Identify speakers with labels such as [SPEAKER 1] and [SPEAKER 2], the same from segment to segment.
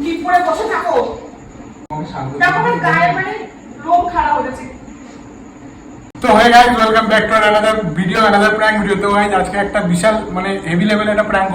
[SPEAKER 1] Deep করে বসে থাকো। দেখো আমার গায়ে মানে রোগ খারাপ হয়ে গেছে।
[SPEAKER 2] তো hi guys, welcome back to another video, another prank video. তো গাইস আজকে একটা বিশাল মানে হেভি লেভেল একটা প্র্যাঙ্ক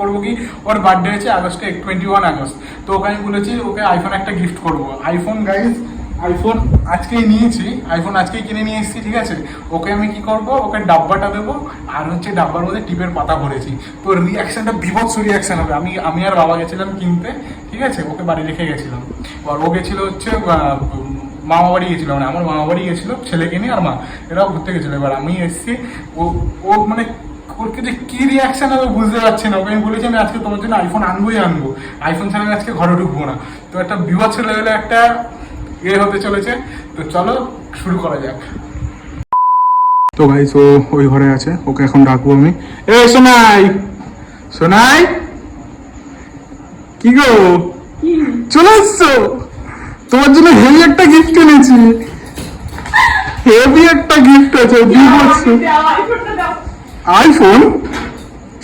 [SPEAKER 2] করবো কি, ওর বার্থডে আছে আগস্টে 21 আগস্ট। তো ওকে আমি বলেছি ওকে আইফোন একটা গিফট করবো। আইফোন গাইস, আইফোন আজকেই নিয়েছি, আইফোন আজকেই কিনে নিয়ে এসেছি, ঠিক আছে। ওকে আমি কি করবো, ওকে ডাব্বাটা দেবো, আর হচ্ছে ডাব্বার মধ্যে টিপের পাতা ভরেছি। তো রিয়াকশনটা বিভৎস রিয়াকশন হবে। আমি আর বাবা গেছিলাম কিনতে, ঠিক আছে, ওকে বাড়ি রেখে গেছিলাম। আর ও গেছিল হচ্ছে মামা বাড়ি গেছিল, মানে আমার মামা বাড়ি গেছিল ছেলেকে নিয়ে, আর মা এরাও ঘুরতে গেছিল। এবার আমি এসেছি, ও মানে ওকে যে কি রিয়াকশন হবে বুঝতে পারছি না। ওকে আমি বলেছি আমি আজকে তোমার জন্য আইফোন আনবোই আনবো, আইফোন ছাড়া আমি আজকে ঘরে ঢুকবো না। তো একটা বিভৎস লেভেলে একটা হতে চলেছে। তো চলো শুরু করা যাক। তো ভাই ও ওই ঘরে আছে, ওকে এখন ডাকবো আমি। এ সোনাই, সোনাই কি গো, চলে এসছো? তোমার জন্য হেভি একটা গিফট এনেছি, হেভি একটা গিফট আছে। আইফোন,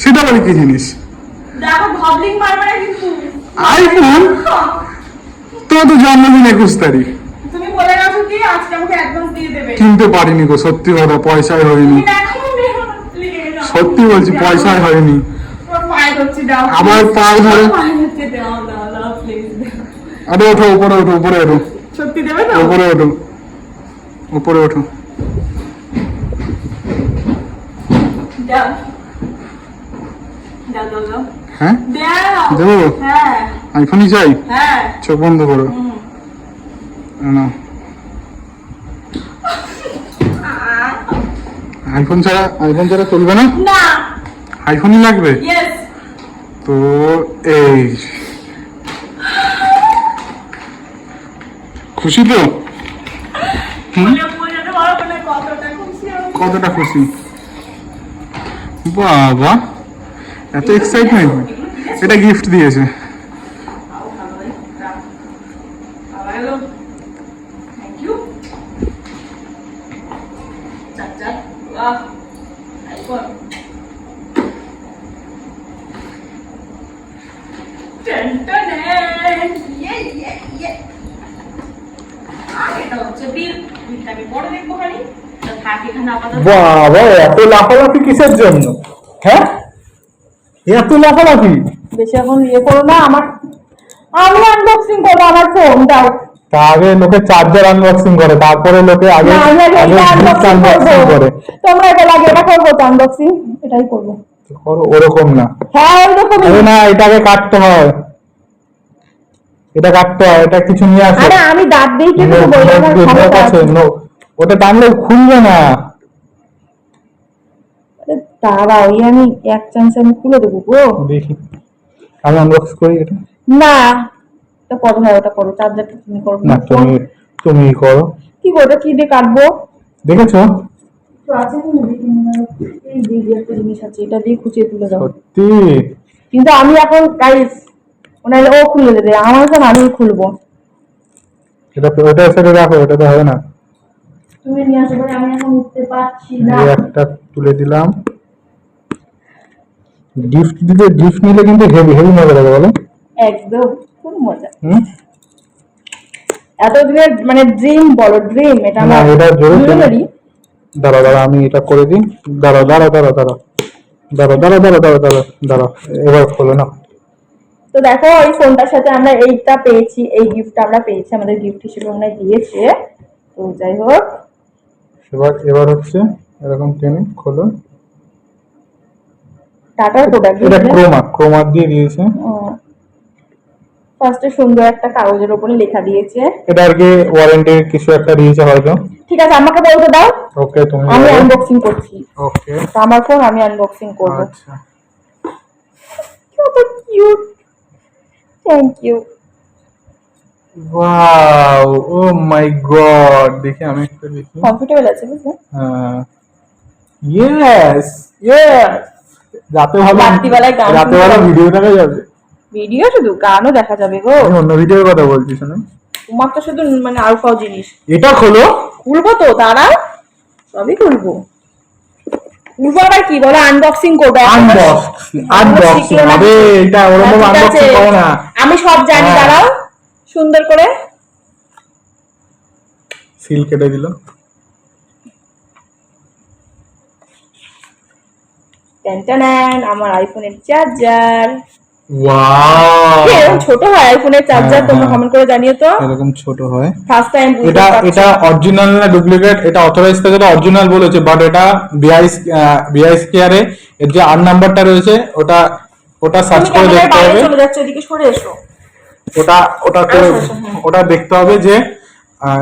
[SPEAKER 2] সেটা আবার কি জিনিস? আইফোন তোমার তো জন্মদিন 21 তারিখ, কিনতে পারিনি গো, সত্যি কথা, পয়সায় হয়নি, সত্যি বলছি পয়সায় হয়নি। আবার পায়ে ধরে, আরে ওঠো উপরে, ওঠো উপরে, ওঠো
[SPEAKER 1] সত্যি দেবে না,
[SPEAKER 2] উপরে ওঠো, উপরে ওঠো। হ্যাঁ দেবো, আইফোনই চাই, চোখ বন্ধ করো না। আইফোন ছাড়া চলবে না, আইফোনই লাগবে। তো এই খুশি তো? কতটা খুশি বাবা, এত এক্সাইটমেন্ট। এটা গিফট দিয়েছে। বাবা এত লাফালাফি কিসের জন্য? হ্যাঁ এত লাফালাফি
[SPEAKER 1] বেশি এখন ইয়ে করো না। আমি আনবক্সিং করবো আমার ফোন দাও।
[SPEAKER 2] তা আগে লোকে চার্জার আনবক্সিং করে, তারপরে লোকে আগে
[SPEAKER 1] আনবক্সিং করে। তোমরা এটা লাগে, এটা করবো তো আনবক্সিং, এটাই করবো।
[SPEAKER 2] করো ওরকম না।
[SPEAKER 1] হ্যাঁ ওরকমই
[SPEAKER 2] না, এটাকে কাটতে হয়, এটা কাটতে হয়, এটা কিছু নিয়ে আসো।
[SPEAKER 1] আরে আমি দাঁত দিয়ে কি করব, বললাম
[SPEAKER 2] আছে নো, ওটা টানলে খুলবে না।
[SPEAKER 1] আরে দাঁড়াও, আমি এক চান্স আমি খুলে দেবো গো।
[SPEAKER 2] দেখি আমি আনবক্স করি এটা।
[SPEAKER 1] না এটা করো, হ্যাঁ ওটা করো, চার্জারটা তুমি করো
[SPEAKER 2] না, তুমি করো।
[SPEAKER 1] কি করবে, কি দিয়ে কাটবো
[SPEAKER 2] দেখেছো
[SPEAKER 1] তো আছে কি এই দিয়ে একটা জিনিস আছে, এটা দিয়ে খুঁচিয়ে তুলে দাও।
[SPEAKER 2] সত্যি?
[SPEAKER 1] কিন্তু আমি এখন গাইস ওনারে ও খুলে দেবে, আমার কাছে আমি খুলবো।
[SPEAKER 2] এটা ওটা সেটা রাখো, এটা তো হবে না।
[SPEAKER 1] তুমি নিয়ে আসো, আমি এখন উঠতে পারছি না।
[SPEAKER 2] এই একটা তুলে দিলাম। গিফট নিলে কিন্তু হেভি হেভি মজা লাগে, বলো?
[SPEAKER 1] একদম খুব মজা। এতদিনের মানে ড্রিম, বলো ড্রিম। এটা আমার
[SPEAKER 2] এটা জরুরি। দাঁড়া আমি এটা করে দিই। দাঁড়া, এবার খোলো না।
[SPEAKER 1] তো দেখো এই ফোনটার সাথে আমরা এইটা পেয়েছি, এই গিফটটা আমরা পেয়েছি, আমাদের গিফট হিসেবে আমরা দিয়েছে। তো যাই হোক,
[SPEAKER 2] এবার হচ্ছে এরকম টেনে খোলো।
[SPEAKER 1] টাটার প্রোডাক্ট,
[SPEAKER 2] এটা ক্রোমা দিয়ে দিয়েছে।
[SPEAKER 1] ফার্স্টে সুন্দর একটা কাগজের উপরে লেখা দিয়েছে,
[SPEAKER 2] এটা আর কি ওয়ারেন্টির কিছু একটা দিয়েছে হয়তো।
[SPEAKER 1] ঠিক আছে আমাকে বলতে দাও।
[SPEAKER 2] ওকে, তুমি
[SPEAKER 1] আমি আনবক্সিং করছি।
[SPEAKER 2] ওকে,
[SPEAKER 1] তো আমার ফোন আমি আনবক্সিং করব।
[SPEAKER 2] আচ্ছা,
[SPEAKER 1] কত cute, thank you.
[SPEAKER 2] Wow, oh my God, দেখি আমি একটু দেখি।
[SPEAKER 1] কমফোর্টেবল আছে বুঝলে?
[SPEAKER 2] হ্যাঁ, ইয়েস রাতে ভালো ভিডিও দেখা যাবে।
[SPEAKER 1] ভিডিও শুধু, গানও দেখা যাবে গো।
[SPEAKER 2] আমি অন্য ভিডিওর কথা বলছি, শোনো।
[SPEAKER 1] তোমার তো শুধু মানে আলফাও জিনিস।
[SPEAKER 2] এটা খোলো।
[SPEAKER 1] খুলবো তো, দাঁড়াও সবই খুলবো। খুলবো আবার কি বলো, আনবক্সিং করবো।
[SPEAKER 2] আনবক্সিং আবে, এটা ওরকম আনবক্সিং করো না।
[SPEAKER 1] আমি সব জানি,
[SPEAKER 2] হ্যাঁ।
[SPEAKER 1] দাঁড়াও সুন্দর করে
[SPEAKER 2] সিল কেটে দিল।
[SPEAKER 1] টেনটেন আমার আইফোনের চার্জার।
[SPEAKER 2] ওয়াও,
[SPEAKER 1] এরকম ছোট হয় আইফোনের চার্জার?
[SPEAKER 2] হ্যাঁ,
[SPEAKER 1] তোমরা
[SPEAKER 2] হ্যাঁ।
[SPEAKER 1] কমেন্ট করে জানিও তো।
[SPEAKER 2] এরকম ছোট হয়।
[SPEAKER 1] ফার্স্ট টাইম বুঝতে
[SPEAKER 2] এটা
[SPEAKER 1] পারছি।
[SPEAKER 2] এটা অরিজিনাল না ডুপ্লিকেট, এটা অথরাইজ থেকে অরিজিনাল বলেছে, বাট এটা বিআইএস কেয়ারে এর যে আর নাম্বারটা রয়েছে ওটা ওটা সার্চ
[SPEAKER 1] তুমি
[SPEAKER 2] করে
[SPEAKER 1] ক্যামেরার
[SPEAKER 2] দেখতে
[SPEAKER 1] বাইরে
[SPEAKER 2] হবে।
[SPEAKER 1] চলে যাচ্ছ, এদিকে সরে এসো।
[SPEAKER 2] ওটা ওটাতে
[SPEAKER 1] আসো, আসো, হ্যাঁ।
[SPEAKER 2] ওটা দেখতে হবে যে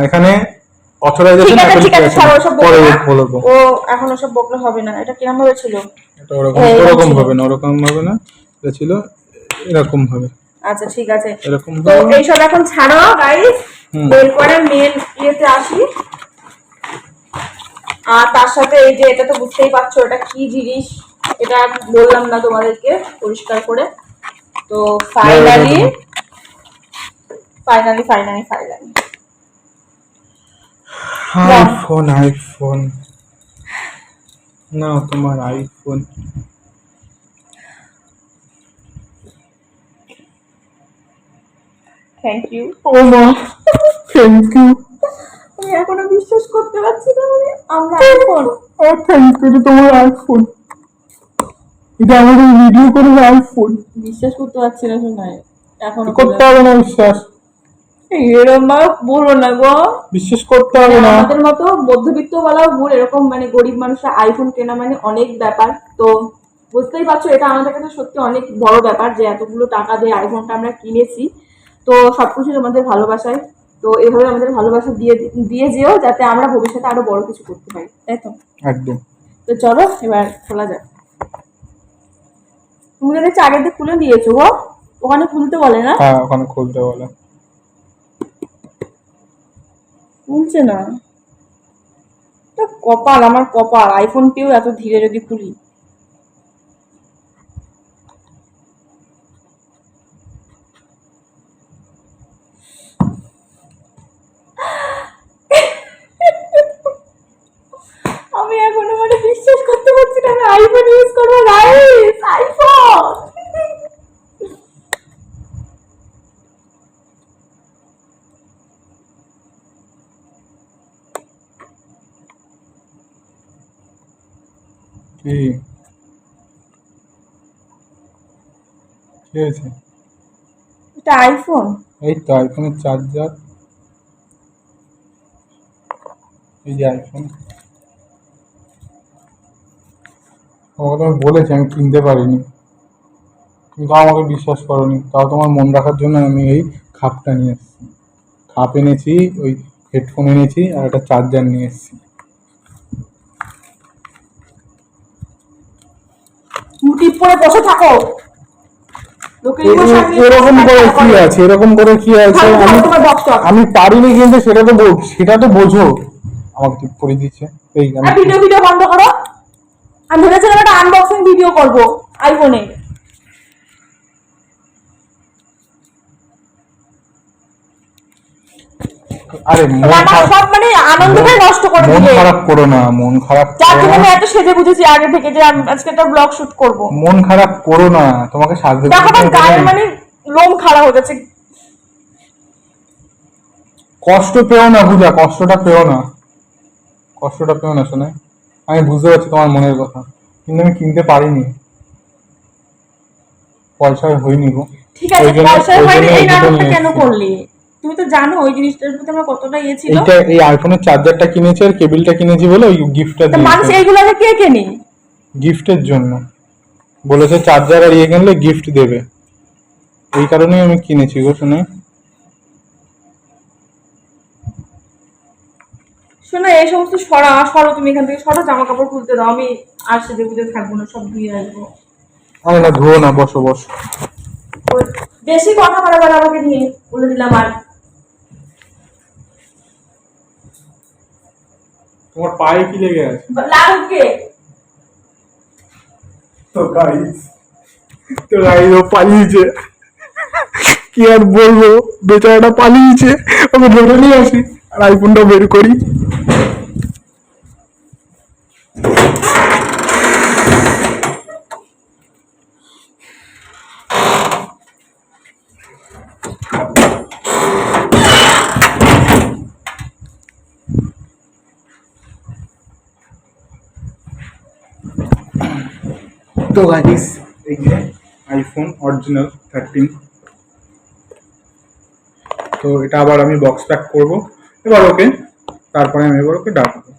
[SPEAKER 2] এখানে অথরাইজেশন
[SPEAKER 1] ঠিক আছে, ঠিক আছে, ছাড়ো ওসব
[SPEAKER 2] পরে
[SPEAKER 1] বকো না।
[SPEAKER 2] বলবো।
[SPEAKER 1] ও এখন ওসব বকলে হবে না। এটা কিরম ভাবে ছিল?
[SPEAKER 2] এটা ওরকম
[SPEAKER 1] এই,
[SPEAKER 2] ওরকম
[SPEAKER 1] ছিল।
[SPEAKER 2] হবে না, ওরকম হবে না, এটা ছিল এরকম হবে।
[SPEAKER 1] আচ্ছা ঠিক আছে,
[SPEAKER 2] এরকম
[SPEAKER 1] তো
[SPEAKER 2] ভাবে।
[SPEAKER 1] এইসব এখন ছাড়ো গাইস।
[SPEAKER 2] হুম।
[SPEAKER 1] এরপরে মেন ইয়েতে আসি। আর তার সাথে এই যে এটা তো বুঝতেই পারছো এটা কি জিনিস, এটা আমি বললাম না তোমাদেরকে পরিষ্কার করে। তো finally finally finally finally
[SPEAKER 2] iPhone iPhone না, তোমার আইফোন।
[SPEAKER 1] Thank you.
[SPEAKER 2] ও মা, থ্যাংক ইউ।
[SPEAKER 1] আমি এখনো বিশ্বাস করতে পারছি না, মানে আমরা আইফোন।
[SPEAKER 2] থ্যাংক ইউ, তোমার আইফোন, এটা আমাদের ভিডিও করে আইফোন।
[SPEAKER 1] বিশ্বাস করতে পারছি না শোনায় এখনো।
[SPEAKER 2] করতে হবে না বিশ্বাস,
[SPEAKER 1] এরকম বলো না গো।
[SPEAKER 2] বিশ্বাস করতে হবে না।
[SPEAKER 1] আমাদের মতো মধ্যবিত্ত বলাও ভুল, এরকম মানে গরিব মানুষরা আইফোন কেনা মানে অনেক ব্যাপার। তো বুঝতেই পারছো এটা আমাদের কাছে সত্যি অনেক বড় ব্যাপার যে এতগুলো টাকা দিয়ে আইফোনটা আমরা কিনেছি। তো সবকিছু তোমাদের ভালোবাসায়। তো এভাবে আমাদের ভালোবাসা দিয়ে দিয়ে যেও যাতে আমরা ভবিষ্যতে আরো বড় কিছু করতে পারি, তাই তো?
[SPEAKER 2] একদম।
[SPEAKER 1] তো চলো এবার খোলা যাক। তুমি তো দেখছি আগের দিন খুলে দিয়েছো গো, ওখানে খুলতে বলে না?
[SPEAKER 2] হ্যাঁ, ওখানে খুলতে বলে।
[SPEAKER 1] খুলছে না, কপাল আমার কপাল, আইফোন পেয়েও এত ধীরে যদি খুলি। আমি এখনো মানে বিশ্বাস করতে পারছি না আমি আইফোন ইউজ করবো গাইস, আইফোন।
[SPEAKER 2] কি কি হয়েছে?
[SPEAKER 1] এটা আইফোন।
[SPEAKER 2] এই তো আইফোনের চার্জার, এই যে আইফোন। তোমাকে তো আমি বলেছি আমি কিনতে পারিনি, তুমি তাও আমাকে বিশ্বাস করোনি, তাও তোমার মন রাখার জন্য আমি এই খাপটা নিয়ে এসেছি। খাপ এনেছি, ওই হেডফোন এনেছি, আর একটা চার্জার নিয়ে এসেছি।
[SPEAKER 1] টিপ পরে বসে থাকো।
[SPEAKER 2] এরকম করে কি আছে, এরকম করে কি আছে? আমি পারিনি, কিন্তু সেটা তো বোঝো। আমাকে ঠিক করে দিচ্ছে। এই আমি
[SPEAKER 1] ভিডিও বন্ধ করো। আমি ভেবেছিলাম একটা আনবক্সিং ভিডিও করবো আইফোনে।
[SPEAKER 2] আরে
[SPEAKER 1] সব মানে আনন্দটাই নষ্ট করে
[SPEAKER 2] মন
[SPEAKER 1] দিলে।
[SPEAKER 2] খারাপ করো না, মন খারাপ
[SPEAKER 1] যার
[SPEAKER 2] করো
[SPEAKER 1] জন্য
[SPEAKER 2] না।
[SPEAKER 1] আমি এত সেজে বুঝেছি আগে থেকে যে আমি আজকে একটা ব্লগ শুট করবো।
[SPEAKER 2] মন খারাপ করো না, তোমাকে সাজতে
[SPEAKER 1] দেখো আমার গায়ের মানে লোম খারাপ হয়ে যাচ্ছে।
[SPEAKER 2] কষ্ট পেও না পূজা, কষ্টটা পেও না, কষ্টটা পেও না শোনে। আমি বুঝতে পারছি তোমার মনের কথা, কিন্তু আমি কিনতে পারিনি, পয়সায় হয়নি গো।
[SPEAKER 1] ঠিক আছে,
[SPEAKER 2] ওই জন্য-
[SPEAKER 1] পয়সায়
[SPEAKER 2] ওই
[SPEAKER 1] হয়নি,
[SPEAKER 2] জন্য
[SPEAKER 1] এই
[SPEAKER 2] এই দুটো
[SPEAKER 1] নাটকটা
[SPEAKER 2] নিয়ে
[SPEAKER 1] কেন
[SPEAKER 2] এসেছি।
[SPEAKER 1] করলি? তুমি তো জানো ওই জিনিসটার প্রতি আমার কতটা ইয়ে ছিল।
[SPEAKER 2] এই আইফোনের চার্জারটা কিনেছি আর কেবিলটা কিনেছি বলে ওই গিফটটা
[SPEAKER 1] তো মানুষ
[SPEAKER 2] দিয়েছে।
[SPEAKER 1] এইগুলোকে কে কেনে?
[SPEAKER 2] গিফটের জন্য বলেছে, চার্জার আর ইয়ে কিনলে গিফট দেবে, এই কারণেই আমি কিনেছি গো শোনে।
[SPEAKER 1] শোনো এই সমস্ত সরা সরো, তুমি এখান থেকে সরো, জামা কাপড় খুলতে দাও, আমি আর সেজে বুঝে থাকবো না, সব ধুয়ে আসবো।
[SPEAKER 2] আরে না, ধুও না, বসো বসো।
[SPEAKER 1] বেশি কথা বাড়াবার আমাকে নিয়ে বলে দিলাম। আর
[SPEAKER 2] তোমার পায়ে কি লেগে আছে?
[SPEAKER 1] লাগুকে
[SPEAKER 2] তো গাইস ও পালিয়েছে, কি আর বলবো, বেচারাটা পালিয়েছে। ওকে ধরে নিয়ে আসি আর আইফোনটা বের করি। তো গাইস এই যে আইফোন অরিজিনাল 13, তো এটা আবার আমি বক্স প্যাক করবো এবার ওকে, তারপরে আমি এবার ওকে ডাকবো।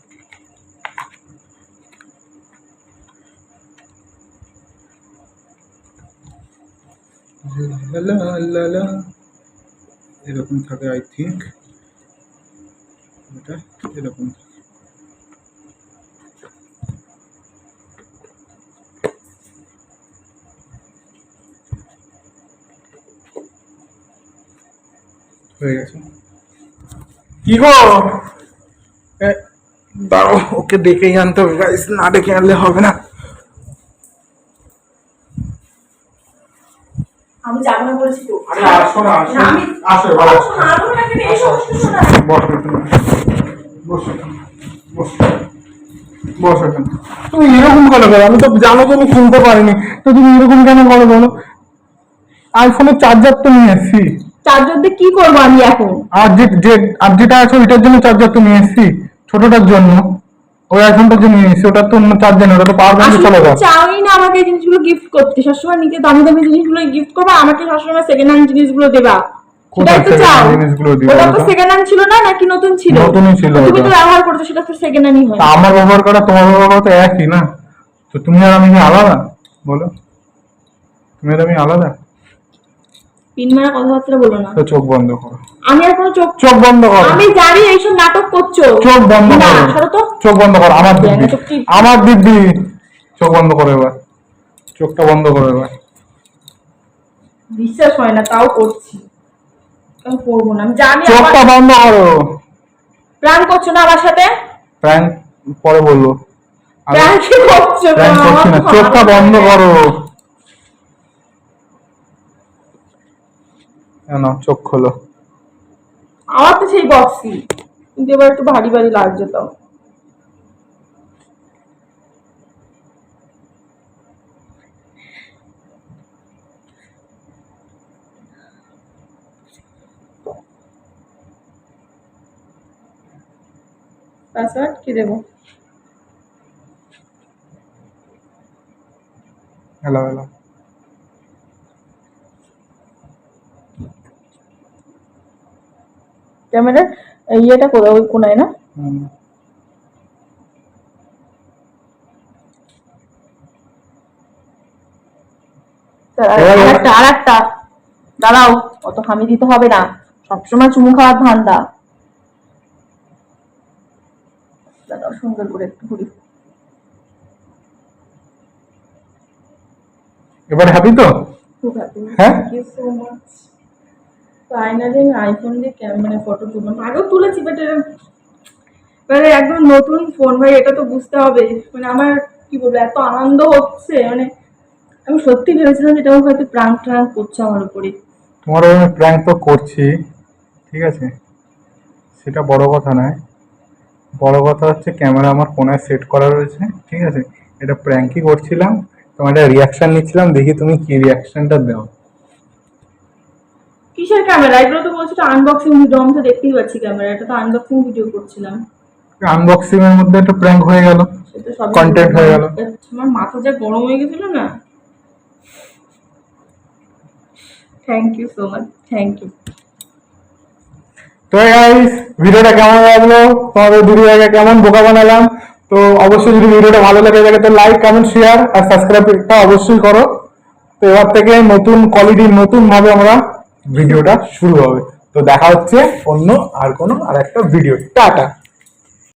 [SPEAKER 2] এরকম থাকে আই থিঙ্ক, এটা এরকম হয়ে গেছে। কি গো দাঁড়াও, ওকে ডেকেই আনতে হবে গাইস, না ডেকে আনলে হবে না।
[SPEAKER 1] আমি যাবো না বলেছি তো।
[SPEAKER 2] আরে আসো না, আসো
[SPEAKER 1] আমি
[SPEAKER 2] আসো এবার আসো।
[SPEAKER 1] হারবো না কেন এই সমস্যা না।
[SPEAKER 2] বসো বসো বসো বসো। তুমি এরকম কেন করো? আমি তো জানো যে আমি কিনতে পারিনি, তো তুমি এরকম কেন করো বলো? আইফোনের চার্জার তো নিয়ে এসছি।
[SPEAKER 1] চার্জার দিয়ে কি করবো আমি এখন?
[SPEAKER 2] আর যেটা আছে ওইটার জন্য চার্জার তো নিয়ে এসছি, ছোটটার জন্য। ওই আইফোনটার জন্য নিয়ে এসছি, ওটা তো অন্য চার্জার না, ওটা তো পাওয়ার ব্যাংকে চলে যায়।
[SPEAKER 1] চাওই না আমাকে এই জিনিসগুলো গিফট করতে, সবসময় নিজে দামি দামি জিনিসগুলো গিফট করবো, আমাকে সবসময় সেকেন্ড হ্যান্ড জিনিসগুলো দেবা। সেটাই তো চাও। ওটা তো সেকেন্ড হ্যান্ড ছিল না নাকি নতুন ছিল?
[SPEAKER 2] নতুনই ছিল।
[SPEAKER 1] তুমি তো ব্যবহার করছো, সেটা তো সেকেন্ড হ্যান্ডই হয়।
[SPEAKER 2] আমার ব্যবহার করা তোমার ব্যবহার করা তো একই না, তো তুমি আর আমি কি আলাদা বলো? তুমি আর আমি আলাদা?
[SPEAKER 1] পিন মারা কথাবার্তা বলো না।
[SPEAKER 2] তো চোখ বন্ধ করো।
[SPEAKER 1] আমি আর কোনো
[SPEAKER 2] চোখ বন্ধ করো।
[SPEAKER 1] আমি জানি এইসব নাটক করছো।
[SPEAKER 2] চোখ বন্ধ
[SPEAKER 1] না
[SPEAKER 2] করো।
[SPEAKER 1] সরো তো।
[SPEAKER 2] চোখ বন্ধ করো। আমার দিব্যি, আমার দিব্যি। চোখ বন্ধ করো এবার, চোখটা বন্ধ করো এবার।
[SPEAKER 1] বিশ্বাস হয় না তাও করছি। আমি করবো না, আমি জানি।
[SPEAKER 2] চোখটা বন্ধ করো।
[SPEAKER 1] প্ল্যান করছো না আমার সাথে?
[SPEAKER 2] প্র্যাঙ্ক পরে বলবো।
[SPEAKER 1] প্ল্যান কি করছো?
[SPEAKER 2] প্র্যাঙ্ক করছি না, চোখটা বন্ধ করো। না চোখ খোলো।
[SPEAKER 1] আমার তো সেই বক্সই, কিন্তু এবার একটু ভারী ভারী লাগছে তো। পাসওয়ার্ড কি দেবো?
[SPEAKER 2] Hello hello.
[SPEAKER 1] ক্যামেরার ইয়েটা কোথায়? ওই কোনায় না? আরেকটা দাঁড়াও, অত হামি দিতে হবে না, সবসময় চুমু খাওয়ার ধান্দা। দাঁড়াও সুন্দর করে একটু ঘুরি।
[SPEAKER 2] এবার হ্যাপি তো?
[SPEAKER 1] খুব হ্যাপি।
[SPEAKER 2] হ্যাঁ?
[SPEAKER 1] Thank you so much. Finally আমি আইফোন দিয়ে মানে ফটো তুললাম, আগেও তুলেছি বাট মানে একদম নতুন ফোন ভাই, এটা তো বুঝতে হবে। মানে আমার কি বলবো, এত আনন্দ হচ্ছে, মানে আমি সত্যি ভেবেছিলাম যে এটা হয়তো প্রাঙ্ক করছে আমার উপরে।
[SPEAKER 2] তোমার আমি প্র্যাঙ্ক তো করছি, ঠিক আছে, সেটা বড় কথা নয়। বড় কথা হচ্ছে ক্যামেরা আমার কোনায় সেট করা রয়েছে, ঠিক আছে। এটা প্র্যাঙ্কই করছিলাম, তোমার একটা রিয়াকশন নিচ্ছিলাম, দেখি তুমি কি রিয়াকশনটা দাও।
[SPEAKER 1] কিসের ক্যামেরা? এগুলো তো বলছো আনবক্সিং ভিডিও, আমি তো দেখতেই পাচ্ছি ক্যামেরা, এটা তো আনবক্সিং ভিডিও করছিলাম।
[SPEAKER 2] আনবক্সিং এর মধ্যে একটা প্র্যাঙ্ক হয়ে গেল,
[SPEAKER 1] সেটা সব
[SPEAKER 2] কন্টেন্ট হয়ে গেল।
[SPEAKER 1] আমার মাথা যা গরম হয়ে গেছিল না। Thank you so much, thank you.
[SPEAKER 2] তো গাইস ভিডিওটা কেমন লাগলো, তোমাদের দুই জায়গা কেমন বোকা বানালাম? তো অবশ্যই যদি ভিডিওটা ভালো লেগে থাকে তো লাইক কমেন্ট শেয়ার আর সাবস্ক্রাইবটা অবশ্যই করো। তো এবার থেকে নতুন কোয়ালিটির নতুন ভাবে আমরা ভিডিওটা শুরু হবে। তো দেখা হচ্ছে অন্য আর একটা ভিডিও। টাটা।